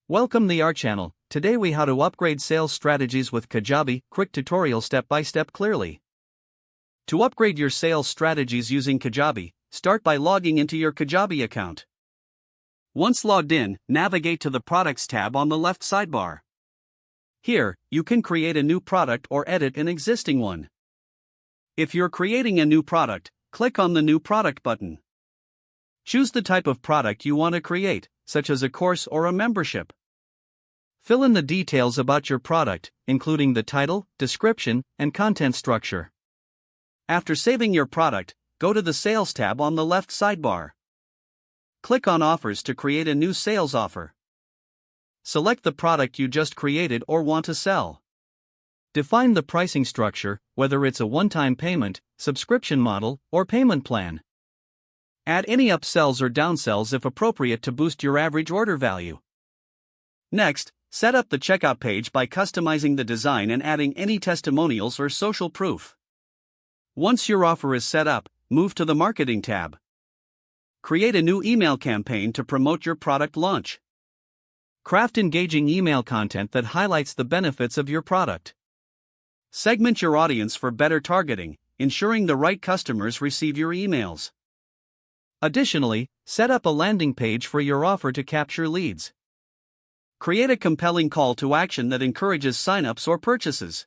Welcome to our channel. Today we how to upgrade sales strategies with Kajabi, quick tutorial step by step clearly. To upgrade your sales strategies using Kajabi, start by logging into your Kajabi account. Once logged in, navigate to the Products tab on the left sidebar. Here, you can create a new product or edit an existing one. If you're creating a new product, click on the New Product button. Choose the type of product you want to create, such as a course or a membership. Fill in the details about your product, including the title, description, and content structure. After saving your product, go to the Sales tab on the left sidebar. Click on Offers to create a new sales offer. Select the product you just created or want to sell. Define the pricing structure, whether it's a one-time payment, subscription model, or payment plan. Add any upsells or downsells if appropriate to boost your average order value. Next, set up the checkout page by customizing the design and adding any testimonials or social proof. Once your offer is set up, move to the Marketing tab. Create a new email campaign to promote your product launch. Craft engaging email content that highlights the benefits of your product. Segment your audience for better targeting, ensuring the right customers receive your emails. Additionally, set up a landing page for your offer to capture leads. Create a compelling call to action that encourages signups or purchases.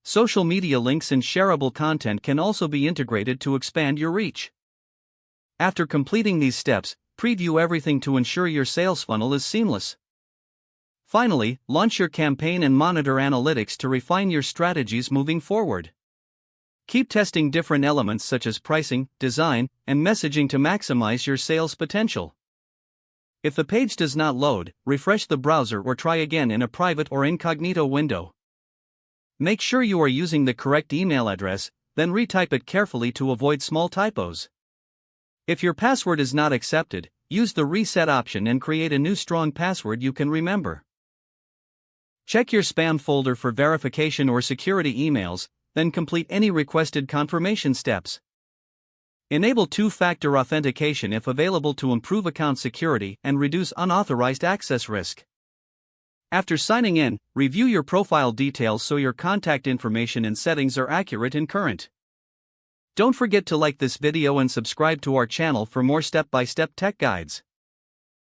Social media links and shareable content can also be integrated to expand your reach. After completing these steps, preview everything to ensure your sales funnel is seamless. Finally, launch your campaign and monitor analytics to refine your strategies moving forward. Keep testing different elements such as pricing, design, and messaging to maximize your sales potential. If the page does not load, refresh the browser or try again in a private or incognito window. Make sure you are using the correct email address, then retype it carefully to avoid small typos. If your password is not accepted, use the reset option and create a new strong password you can remember. Check your spam folder for verification or security emails, then complete any requested confirmation steps. Enable two-factor authentication if available to improve account security and reduce unauthorized access risk. After signing in, review your profile details so your contact information and settings are accurate and current. Don't forget to like this video and subscribe to our channel for more step-by-step tech guides.